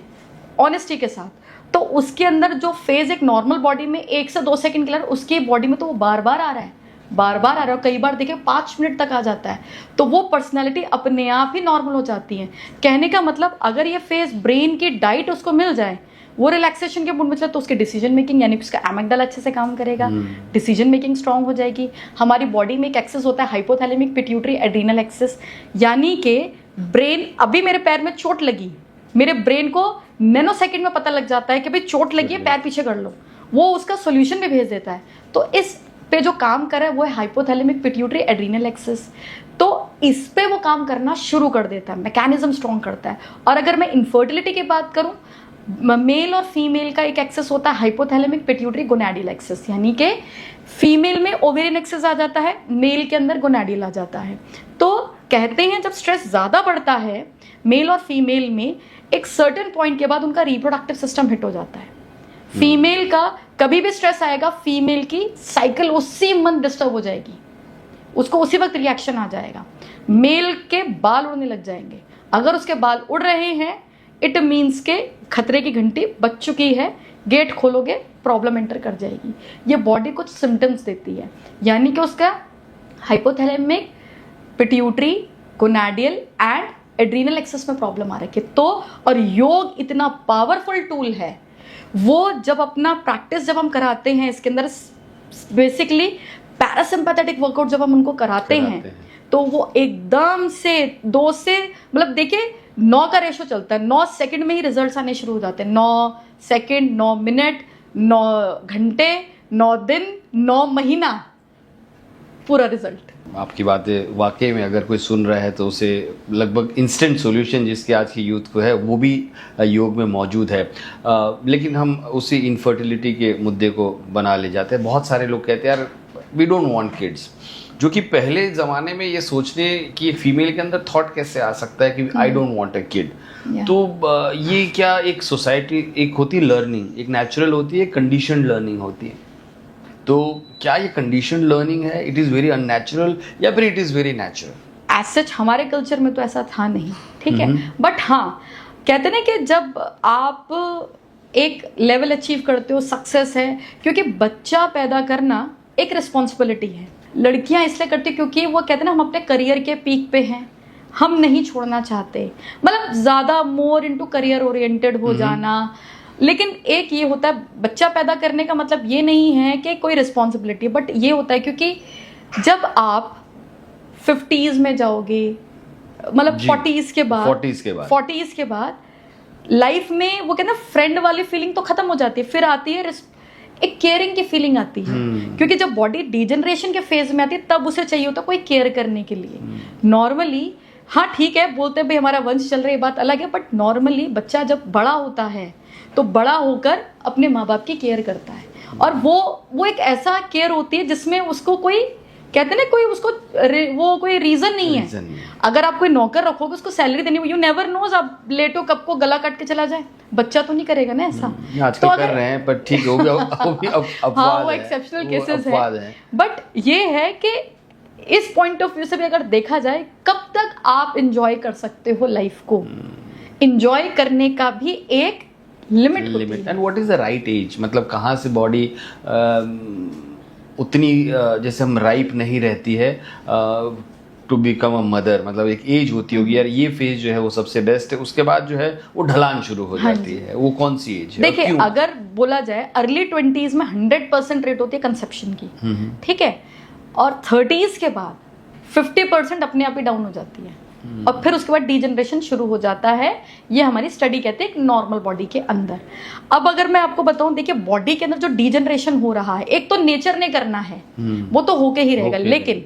Speaker 2: ऑनेस्टी के साथ, तो उसके अंदर जो फेज एक नॉर्मल बॉडी में 1 से 2 सेकंड के लिए, उसकी बॉडी में तो वो बार बार आ रहा है, बार बार आ रहा है, कई बार देखिए 5 मिनट तक आ जाता है। तो वो पर्सनैलिटी अपने आप ही नॉर्मल हो जाती है। कहने का मतलब अगर ये फेज ब्रेन की डाइट उसको मिल जाए, वो रिलैक्सेशन के मूड में चले, तो उसकी डिसीजन मेकिंग यानी कि उसका एमिगडाला अच्छे से काम करेगा, डिसीजन मेकिंग स्ट्रांग हो जाएगी। हमारी बॉडी में एक एक्सेस होता है हाइपोथैलेमिक पिट्यूटरी एड्रीनल एक्सेस, यानी कि ब्रेन, अभी मेरे पैर में चोट लगी, मेरे ब्रेन को नैनो सेकंड में पता लग जाता है कि भाई चोट लगी है, पैर पीछे कर लो, वो उसका सोल्यूशन भी भेज देता है। तो इस पे जो काम कर रहा है वो है हाइपोथैलेमिक पिट्यूटरी एड्रीनल एक्सेस, तो इस पे वो काम करना शुरू कर देता है, मैकेनिज्म स्ट्रॉन्ग करता है। और अगर मैं इनफर्टिलिटी की बात करूं, मेल और फीमेल का एक एक्सेस होता है हाइपोथैलेमिक पिट्यूटरी गोनैडियल एक्सेस, यानी कि फीमेल में ओवेरियन एक्सेस आ जाता है, मेल के अंदर गोनैडियल आ जाता है। तो कहते हैं जब स्ट्रेस ज़्यादा बढ़ता है मेल और फीमेल में, एक सर्टेन पॉइंट के बाद उनका रिप्रोडक्टिव सिस्टम हिट हो जाता है। फीमेल का कभी भी स्ट्रेस आएगा, फीमेल की साइकिल उसी मंथ डिस्टर्ब हो जाएगी, उसको उसी वक्त रिएक्शन आ जाएगा। मेल के बाल उड़ने लग जाएंगे, अगर उसके बाल उड़ रहे हैं इट मीन्स के खतरे की घंटी बज चुकी है, गेट खोलोगे प्रॉब्लम एंटर कर जाएगी। ये बॉडी कुछ सिम्टम्स देती है, यानी कि उसका hypothalamic, pituitary, gonadal and adrenal axis में प्रॉब्लम आ रखी है। तो और योग इतना पावरफुल टूल है, वो जब अपना प्रैक्टिस जब हम कराते हैं इसके अंदर बेसिकली पैरासिम्पैथेटिक वर्कआउट जब हम उनको कराते हैं तो वो एकदम से 2 से मतलब देखिए 9 का रेशो चलता है, 9 सेकंड में ही रिजल्ट्स आने शुरू हो जाते हैं। 9 सेकंड, 9 मिनट, 9 घंटे, 9 दिन, 9 महीना, पूरा रिजल्ट।
Speaker 1: आपकी बातें वाकई में अगर कोई सुन रहा है तो उसे लगभग इंस्टेंट सॉल्यूशन जिसके आज की यूथ को है वो भी योग में मौजूद है। लेकिन हम उसी इनफर्टिलिटी के मुद्दे को बना ले जाते हैं। बहुत सारे लोग कहते हैं यार वी डोंट वांट किड्स, जो कि पहले ज़माने में ये सोचने की एक फीमेल के अंदर थॉट कैसे आ सकता है कि I don't want a kid. तो ये क्या एक सोसाइटी, एक होती है लर्निंग, एक नेचुरल होती है, कंडीशन लर्निंग होती है। तो क्या ये कंडीशन लर्निंग है, इट इज़ वेरी अननेचुरल या फिर it is very natural?
Speaker 2: As such हमारे कल्चर में तो ऐसा था नहीं, ठीक है। बट हाँ, कहते ना कि जब आप एक लेवल अचीव करते हो, सक्सेस है, क्योंकि बच्चा पैदा करना एक रिस्पॉन्सिबिलिटी है। लड़कियां इसलिए करती हैं क्योंकि वो कहते हैं ना हम अपने करियर के पीक पे हैं, हम नहीं छोड़ना चाहते, मतलब ज़्यादा मोर इनटू करियर ओरिएंटेड हो जाना। लेकिन एक ये होता है बच्चा पैदा करने का मतलब ये नहीं है कि कोई रिस्पॉन्सिबिलिटी, बट ये होता है क्योंकि जब आप 50s में जाओगे, मतलब 40s के बाद लाइफ में वो कहते हैं फ्रेंड वाली फीलिंग तो खत्म हो जाती है, फिर आती है एक केयरिंग की फीलिंग आती है। क्योंकि जब बॉडी डिजनरेशन के फेज में आती है तब उसे चाहिए होता है कोई केयर करने के लिए। नॉर्मली हाँ ठीक है, बोलते हैं भाई हमारा वंश चल रहा है, ये बात अलग है, बट नॉर्मली बच्चा जब बड़ा होता है तो बड़ा होकर अपने माँ बाप की केयर करता है, और वो एक ऐसा केयर होती है जिसमें उसको कोई कहते ना कोई उसको वो कोई रीजन नहीं है। अगर आप कोई नौकर रखोगे उसको सैलरी देनी, यू नेवर नोज आप लेटो कब को गला काट के चला जाए, बच्चा तो नहीं करेगा ना ऐसा।
Speaker 1: आजकल तो कर रहे हैं पर ठीक हो गया
Speaker 2: हाँ वो एक्सेप्शनल केसेस है। बट ये है कि इस पॉइंट ऑफ व्यू से भी अगर देखा जाए, कब तक आप इंजॉय कर सकते हो लाइफ को, इंजॉय करने का भी एक लिमिट होती है।
Speaker 1: And what is the right age, मतलब कहाँ से बॉडी उतनी जैसे हम राइप नहीं रहती है टू बिकम अ मदर, मतलब एक एज होती होगी यार ये फेज जो है वो सबसे बेस्ट है, उसके बाद जो है वो ढलान शुरू हो जाती है। वो कौन सी एज है?
Speaker 2: देखिए अगर बोला जाए अर्ली 20s में 100% रेट होती है कंसेप्शन की, ठीक है, और 30s के बाद 50% अपने आप ही डाउन हो जाती है, और फिर उसके बाद डीजनरेशन शुरू हो जाता है। ये हमारी स्टडी कहते हैं एक नॉर्मल बॉडी के अंदर। अब अगर मैं आपको बताऊं, देखिए बॉडी के अंदर जो डीजनरेशन हो रहा है, एक तो नेचर ने करना है, वो तो होके ही रहेगा, लेकिन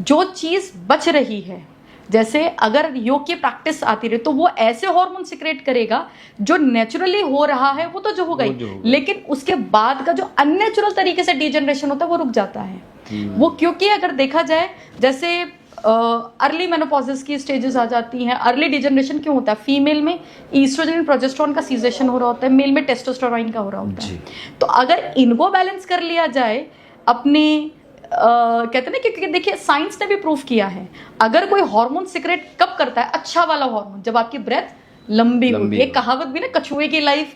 Speaker 2: जो चीज बच रही है, जैसे अगर योग की प्रैक्टिस आती रहे तो वो ऐसे हार्मोन सिक्रेट करेगा जो नेचुरली हो रहा है वो तो जो होगा ही, लेकिन उसके बाद का जो अननेचुरल तरीके से डीजनरेशन होता है वो रुक जाता है। वो क्योंकि अगर देखा जाए जैसे अर्ली मेनोपॉजेस की स्टेजेस आ जाती हैं। अर्ली डिजनरेशन क्यों होता है? फीमेल में ईस्ट्रोजन प्रोजेस्टेरोन का सीजेशन हो रहा होता है, मेल में टेस्टोस्टेरोन का हो रहा होता है। तो अगर इनको बैलेंस कर लिया जाए अपने कहते हैं ना, क्योंकि देखिए साइंस ने भी प्रूफ किया है, अगर कोई हार्मोन सिक्रेट कब करता है, अच्छा वाला हार्मोन, जब आपकी ब्रेथ लंबी होती है। एक कहावत भी ना, कछुए की लाइफ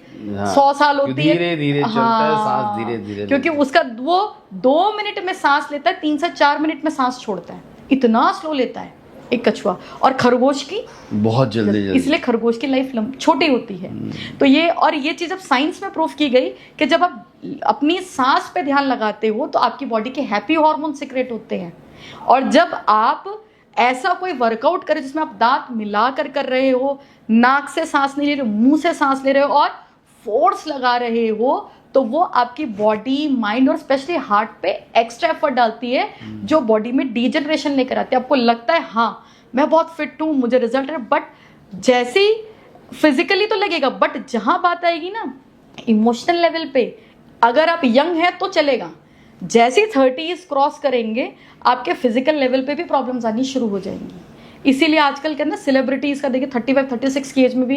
Speaker 2: 100 साल होती है,
Speaker 1: धीरे धीरे चलता है, सांस धीरे धीरे,
Speaker 2: क्योंकि उसका वो 2 मिनट में सांस लेता है, 3 से 4 मिनट में सांस छोड़ता है, इतना स्लो लेता है एक कछुआ। और खरगोश की बहुत जल्दी, इसलिए खरगोश की लाइफ छोटी होती है। तो ये चीज अब साइंस में प्रूफ की गई कि जब आप अपनी सांस पे ध्यान लगाते हो तो आपकी बॉडी के हैप्पी हार्मोन सिक्रेट होते हैं। और जब आप ऐसा कोई वर्कआउट करें जिसमें आप दांत मिला कर रहे हो, नाक से सांस नहीं ले रहे हो, मुंह से सांस ले रहे हो और फोर्स लगा रहे हो, तो वो आपकी बॉडी, माइंड और स्पेशली हार्ट पे एक्स्ट्रा एफर्ट डालती है, जो बॉडी में डीजनरेशन लेकर आती है। आपको लगता है हाँ मैं बहुत फिट हूँ, मुझे रिजल्ट है, बट जैसे ही फिजिकली तो लगेगा, बट जहाँ बात आएगी ना इमोशनल लेवल पे, अगर आप यंग हैं तो चलेगा, जैसे 30s क्रॉस करेंगे आपके फिजिकल लेवल पे भी प्रॉब्लम्स आनी शुरू हो जाएंगी। इसीलिए आजकल के अंदर सेलिब्रिटीज का देखिए 35-36 की एज में भी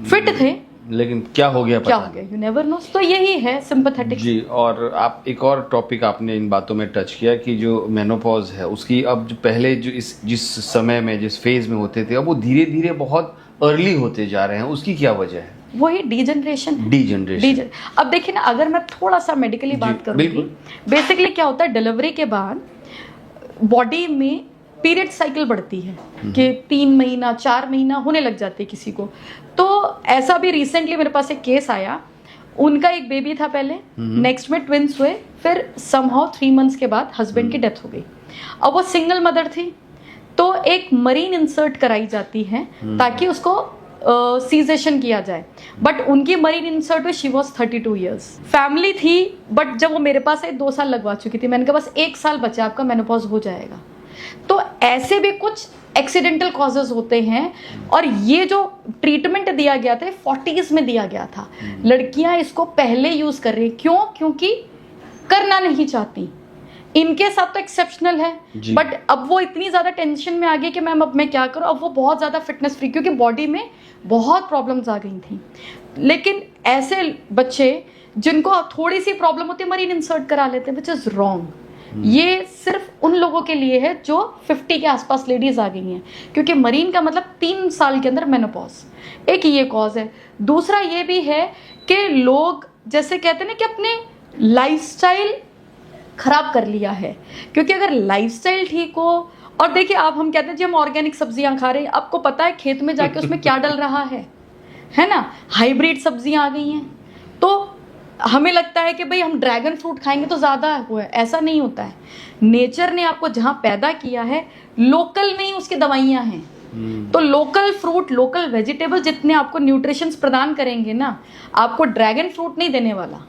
Speaker 2: फिट थे, लेकिन क्या हो गया यू नेवर नो। तो यही है सिंपैथेटिक
Speaker 1: जी। और आप एक और टॉपिक आपने इन बातों में टच किया कि जो मेनोपॉज है उसकी अब जो पहले जो जिस समय में जिस फेज में होते थे, अब वो धीरे धीरे बहुत अर्ली होते जा रहे हैं, उसकी क्या वजह है?
Speaker 2: वही डीजनरेशन है।
Speaker 1: डीजनरेशन।
Speaker 2: अब देखिए ना, अगर मैं थोड़ा सा मेडिकली बात करूंगी, बेसिकली क्या होता है, डिलीवरी के बाद बॉडी में पीरियड साइकिल बढ़ती है कि 3 महीना 4 महीना होने लग जाते हैं किसी को। तो ऐसा भी रिसेंटली मेरे पास एक केस आया, उनका एक बेबी था पहले, नेक्स्ट में ट्विंस हुए, फिर समहाउ 3 मंथ्स के बाद हस्बैंड की डेथ हो गई। अब वो सिंगल मदर थी, तो एक मरीन इंसर्ट कराई जाती है ताकि उसको सीजेशन किया जाए, बट उनकी मरीन इंसर्ट हुई, शी वॉज 32 ईयर्स। फैमिली थी, बट जब वो मेरे पास आई 2 साल लगवा चुकी थी। मैंने कहा बस 1 साल बचा, आपका मेनोपॉज हो जाएगा। तो ऐसे भी कुछ एक्सीडेंटल कॉजेज होते हैं। और ये जो ट्रीटमेंट दिया गया था 40s में दिया गया था, लड़कियां इसको पहले यूज कर रही, क्यों? क्योंकि करना नहीं चाहती। इनके साथ तो एक्सेप्शनल है, बट अब वो इतनी ज्यादा टेंशन में आ गई कि मैम अब मैं क्या करूं। अब वो बहुत ज्यादा फिटनेस फ्री, क्योंकि बॉडी में बहुत प्रॉब्लम्स आ गई थी। लेकिन ऐसे बच्चे जिनको थोड़ी सी प्रॉब्लम होती है, मरीन इंसर्ट करा लेते हैं, विच इज रॉन्ग। ये सिर्फ उन लोगों के लिए है जो 50 के आसपास लेडीज आ गई हैं, क्योंकि मरीन का मतलब 3 साल के अंदर मेनोपॉज। एक ये कॉज है। दूसरा ये भी है कि लोग जैसे कहते हैं ना कि अपने लाइफस्टाइल खराब कर लिया है, क्योंकि अगर लाइफस्टाइल ठीक हो, और देखिए आप, हम कहते हैं जी हम ऑर्गेनिक सब्जियां खा रहे हैं, आपको पता है खेत में जाके उसमें क्या डल रहा है ना? हाइब्रिड सब्जियां आ गई हैं। तो हमें लगता है कि भाई हम ड्रैगन फ्रूट खाएंगे तो ज्यादा हुआ है, ऐसा नहीं होता है। नेचर ने आपको जहां पैदा किया है, लोकल में ही उसकी दवाइयां हैं। तो लोकल फ्रूट, लोकल वेजिटेबल जितने आपको न्यूट्रिशंस प्रदान करेंगे ना, आपको ड्रैगन फ्रूट नहीं देने वाला।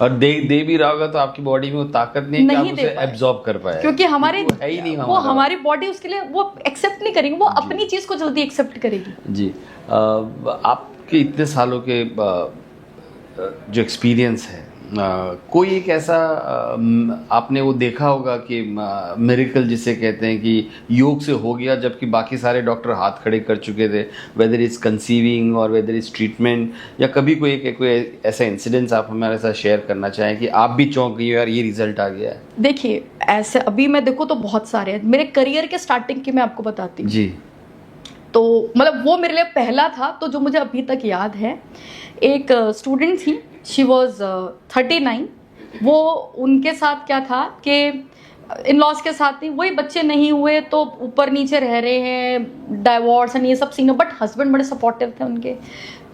Speaker 1: और दे भी रहा होगा तो आपकी बॉडी में वो ताकत नहीं है कि आप उसे एब्जॉर्ब कर पाए,
Speaker 2: क्योंकि हमारे
Speaker 1: है ही नहीं,
Speaker 2: वो हमारी बॉडी उसके लिए वो एक्सेप्ट नहीं करेगी, वो अपनी चीज को जल्दी एक्सेप्ट करेगी।
Speaker 1: जी। आपके इतने सालों के जो एक्सपीरियंस है, कोई एक ऐसा आपने वो देखा होगा कि मिरेकल जिसे कहते हैं कि योग से हो गया, जबकि बाकी सारे डॉक्टर हाथ खड़े कर चुके थे, वेदर इज कंसीविंग और वेदर इज ट्रीटमेंट, या कभी कोई ऐसा इंसिडेंस आप हमारे साथ शेयर करना चाहें कि आप भी चौंक गई हो यार ये रिजल्ट आ गया है?
Speaker 2: देखिए ऐसे अभी मैं देखो तो बहुत सारे हैं। मेरे करियर के स्टार्टिंग की मैं आपको बताती हूँ।
Speaker 1: जी।
Speaker 2: तो मतलब वो मेरे लिए पहला था, तो जो मुझे अभी तक याद है, एक स्टूडेंट थी, शी वॉज 39। वो उनके साथ क्या था कि इन लॉज के साथ नहीं, वही बच्चे नहीं हुए तो ऊपर नीचे रह रहे हैं, डाइवोर्स एंड ये सब सीन, बट हस्बैंड बड़े सपोर्टिव थे उनके।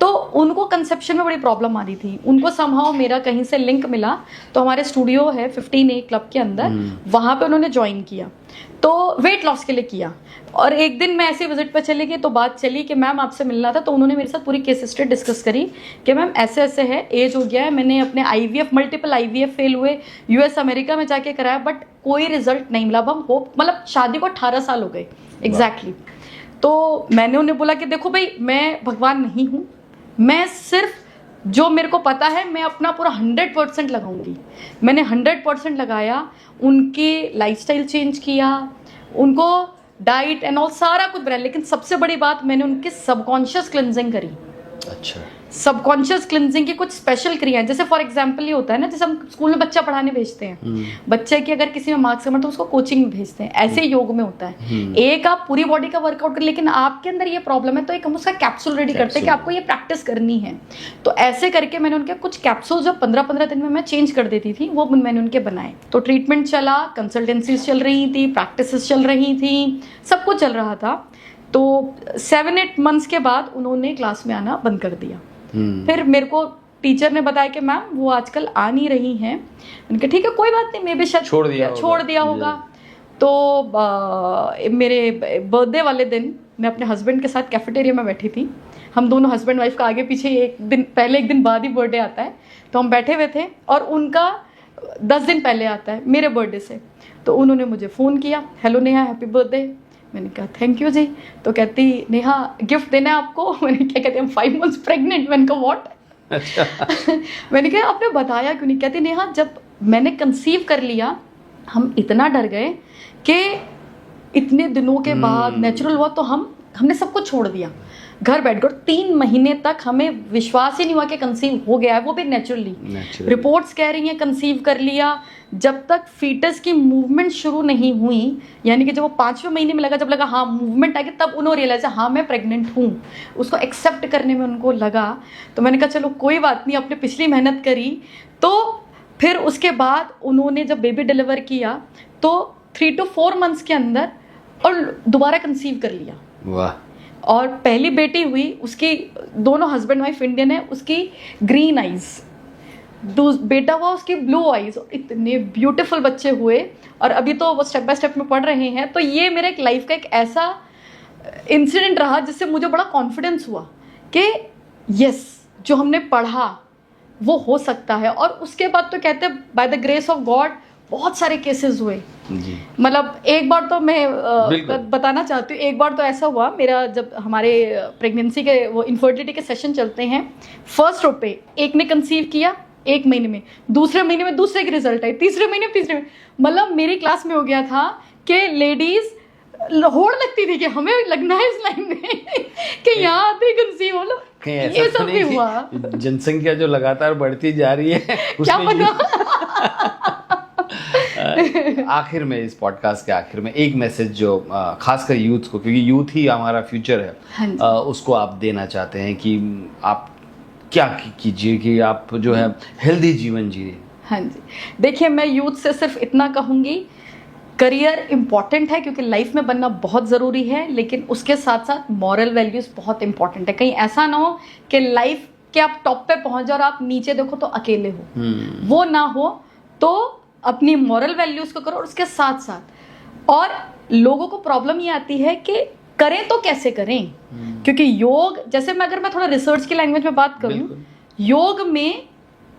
Speaker 2: तो उनको कंसेप्शन में बड़ी प्रॉब्लम आ रही थी। उनको समहाउ मेरा कहीं से लिंक मिला, तो हमारे स्टूडियो है 15A क्लब के अंदर, वहाँ पे उन्होंने ज्वाइन किया, तो वेट लॉस के लिए किया। और एक दिन मैं ऐसे विजिट पे चली गई, तो बात चली कि मैम आपसे मिलना था। तो उन्होंने मेरे साथ पूरी केस हिस्ट्री डिस्कस करी कि मैम ऐसे ऐसे है, एज हो गया है, मैंने अपने IVF मल्टीपल IVF फेल हुए, US अमेरिका में जाके कराया, बट कोई रिजल्ट नहीं मिला। अब हम होप, मतलब शादी को 18 साल हो गए एग्जैक्टली। तो मैंने उन्हें बोला कि देखो भाई, मैं भगवान नहीं हूँ, मैं सिर्फ जो मेरे को पता है मैं अपना पूरा 100% लगाऊंगी। मैंने 100% लगाया, उनकी लाइफस्टाइल चेंज किया, उनको डाइट एंड ऑल सारा कुछ बनाया, लेकिन सबसे बड़ी बात मैंने उनकी सबकॉन्शियस क्लिनजिंग करी।
Speaker 1: अच्छा।
Speaker 2: सबकॉन्शियस क्लिनजिंग की कुछ स्पेशल क्रियाएं, जैसे फॉर एग्जांपल ये होता है ना, जैसे हम स्कूल में बच्चा पढ़ाने भेजते हैं, बच्चे की अगर किसी में मार्क्स कम है तो उसको कोचिंग में भेजते हैं, ऐसे योग में होता है। एक आप पूरी बॉडी का वर्कआउट करें, लेकिन आपके अंदर ये प्रॉब्लम है, तो एक हम उसका कैप्सूल रेडी करते हैं कि आपको ये प्रैक्टिस करनी है। तो ऐसे करके मैंने उनके कुछ कैप्सूल जो 15-15 दिन में मैं चेंज कर देती थी, वो मैंने उनके बनाए। तो ट्रीटमेंट चला, कंसल्टेंसीज चल रही थी, प्रैक्टिसेस चल रही थी, सब कुछ चल रहा था। तो 7-8 मंथ्स के बाद उन्होंने क्लास में आना बंद कर दिया। फिर मेरे को टीचर ने बताया कि मैम वो आजकल आ नहीं रही हैं। मैंने कहा ठीक है कोई बात नहीं, मे भी शायद छोड़ दिया होगा। तो मेरे बर्थडे वाले दिन मैं अपने हस्बैंड के साथ कैफेटेरिया में बैठी थी। हम दोनों हस्बैंड वाइफ का आगे पीछे एक दिन बाद ही बर्थडे आता है, तो हम बैठे हुए थे, और उनका 10 दिन पहले आता है मेरे बर्थडे से। तो उन्होंने मुझे फ़ोन किया, हेलो नेहा हैप्पी बर्थडे। मैंने कहा थैंक यू जी। तो कहती नेहा गिफ्ट देना है आपको। मैंने क्या कहते हैं 5 months प्रेग्नेंट। मैंने कहा व्हाट? मैंने कहा आपने बताया क्यों नहीं? कहती नेहा जब मैंने कंसीव कर लिया हम इतना डर गए कि इतने दिनों के बाद नेचुरल हुआ, तो हमने सब कुछ छोड़ दिया। घर बैठकर 3 महीने तक हमें विश्वास ही नहीं हुआ कि कंसीव हो गया है, वो भी नेचुरली। रिपोर्ट्स कह रही हैं कंसीव कर लिया। जब तक फीटस की मूवमेंट शुरू नहीं हुई, यानी कि जब वो 5वें महीने में लगा, जब लगा हाँ मूवमेंट आ गई, तब उन्होंने रियलाइज हाँ मैं प्रेग्नेंट हूँ। उसको एक्सेप्ट करने में उनको लगा। तो मैंने कहा चलो कोई बात नहीं, अपने पिछली मेहनत करी। तो फिर उसके बाद उन्होंने जब बेबी डिलीवर किया तो 3 to 4 मंथ्स के अंदर और दोबारा कंसीव कर लिया।
Speaker 1: वाह।
Speaker 2: और पहली बेटी हुई, उसकी दोनों हस्बैंड वाइफ इंडियन है, उसकी ग्रीन आइज, बेटा हुआ उसकी ब्लू आइज। इतने ब्यूटीफुल बच्चे हुए और अभी तो वो स्टेप बाय स्टेप में पढ़ रहे हैं। तो ये मेरे एक लाइफ का एक ऐसा इंसिडेंट रहा जिससे मुझे बड़ा कॉन्फिडेंस हुआ कि यस, जो हमने पढ़ा वो हो सकता है। और उसके बाद तो कहते हैं by the grace of God बहुत सारे केसेस हुए। मतलब एक बार तो मैं बताना चाहती हूँ, एक बार तो ऐसा हुआ मेरा, जब हमारे प्रेगनेंसी के वो इनफर्टिलिटी के सेशन चलते हैं, फर्स्ट रो पे एक ने कंसीव किया 1 महीने में, दूसरे महीने में दूसरे की रिजल्ट आई, तीसरे महीने में तीसरे में। मतलब मेरी क्लास में हो गया था कि लेडीज होड़ लगती थी कि हमें लगना है इस लाइन में कि यहाँ आते कंसीव हो लो। ये सब भी हुआ।
Speaker 1: जनसंख्या जो लगातार बढ़ती जा रही है
Speaker 2: क्या पता।
Speaker 1: आखिर में, इस पॉडकास्ट के आखिर में एक मैसेज जो खासकर यूथ को, क्योंकि यूथ ही हमारा फ्यूचर है,
Speaker 2: हाँ
Speaker 1: उसको आप देना चाहते हैं कि आप क्या कीजिए कि आप जो है हेल्दी जीवन जिए।
Speaker 2: हाँ जी, देखिए मैं यूथ से सिर्फ इतना कहूँगी, करियर इम्पॉर्टेंट है क्योंकि लाइफ में बनना बहुत ज़रूरी है, लेकिन उसके साथ साथ मॉरल वैल्यूज़ बहुत इंपॉर्टेंट है। कहीं ऐसा ना हो कि लाइफ के आप टॉप पे पहुंच जाओ और आप नीचे देखो तो अकेले हो, वो ना हो। तो अपनी मॉरल वैल्यूज़ को करो और उसके साथ साथ, और लोगों को प्रॉब्लम ये आती है कि करें तो कैसे करें, क्योंकि योग, जैसे मैं अगर मैं थोड़ा रिसर्च की लैंग्वेज में बात करूं, योग में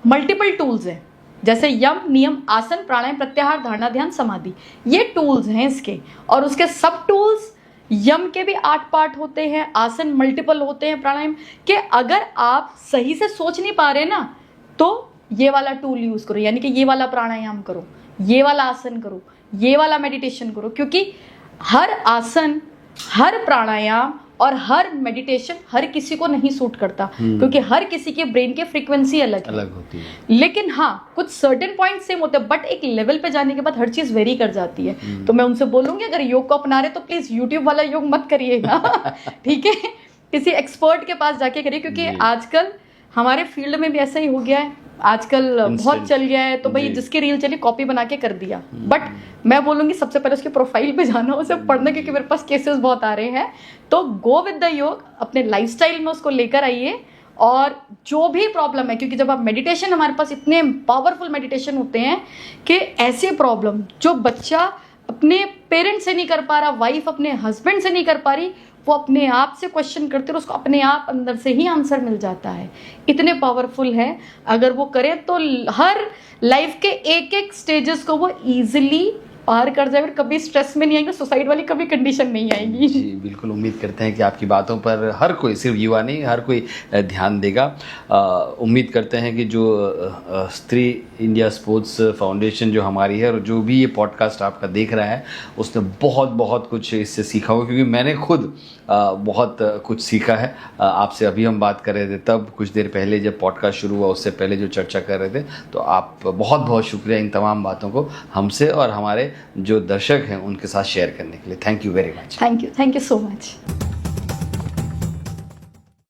Speaker 2: मल्टीपल टूल्स हैं, जैसे यम, नियम, आसन, प्राणायाम, प्रत्याहार, धारणा, ध्यान, समाधि, ये टूल्स हैं इसके। और उसके सब टूल्स, यम के भी 8 पार्ट होते हैं, आसन मल्टीपल होते हैं, प्राणायाम के। अगर आप सही से सोच नहीं पा रहे ना, तो ये वाला टूल यूज करो, यानी कि ये वाला प्राणायाम करो, ये वाला आसन करो, ये वाला मेडिटेशन करो, क्योंकि हर आसन, हर प्राणायाम और हर मेडिटेशन हर किसी को नहीं सूट करता, क्योंकि हर किसी के ब्रेन की फ्रीक्वेंसी अलग होती है। लेकिन हाँ, कुछ सर्टेन पॉइंट सेम होते हैं, बट एक लेवल पे जाने के बाद हर चीज वेरी कर जाती है। तो मैं उनसे बोलूंगी अगर योग को अपना रहे तो प्लीज यूट्यूब वाला योग मत करिएगा ठीक है, किसी एक्सपर्ट के पास जाके करिए, क्योंकि आजकल हमारे फील्ड में भी ऐसा ही हो गया है, आजकल बहुत चल गया है। तो भाई जिसकी रील चली कॉपी बना के कर दिया। बट मैं बोलूँगी सबसे पहले उसके प्रोफाइल पे जाना, उसे पढ़ना, क्योंकि मेरे पास केसेस बहुत आ रहे हैं। तो गो विद द योग, अपने लाइफस्टाइल में उसको लेकर आइए। और जो भी प्रॉब्लम है, क्योंकि जब आप मेडिटेशन, हमारे पास इतने पावरफुल मेडिटेशन होते हैं कि ऐसे प्रॉब्लम जो बच्चा अपने पेरेंट्स से नहीं कर पा रहा, वाइफ अपने हस्बैंड से नहीं कर पा रही, वो अपने आप से क्वेश्चन करते और उसको अपने आप अंदर से ही आंसर मिल जाता है। इतने पावरफुल है, अगर वो करे तो हर लाइफ के एक एक स्टेजेस को वो इजीली पार कर जाए, कभी स्ट्रेस में नहीं आएंगे, सुसाइड वाली कभी कंडीशन नहीं आएगी।
Speaker 1: जी बिल्कुल, उम्मीद करते हैं कि आपकी बातों पर हर कोई, सिर्फ युवा नहीं हर कोई ध्यान देगा। उम्मीद करते हैं कि जो स्त्री इंडिया स्पोर्ट्स फाउंडेशन जो हमारी है, और जो भी ये पॉडकास्ट आपका देख रहा है, उसने बहुत बहुत कुछ इससे सीखा होगा, क्योंकि मैंने खुद बहुत कुछ सीखा है आपसे। अभी हम बात कर रहे थे, तब कुछ देर पहले जब पॉडकास्ट शुरू हुआ उससे पहले जो चर्चा कर रहे थे, तो आप बहुत बहुत शुक्रिया इन तमाम बातों को हमसे और हमारे जो दर्शक हैं उनके साथ शेयर करने के लिए। Thank you very much.
Speaker 2: Thank you so much.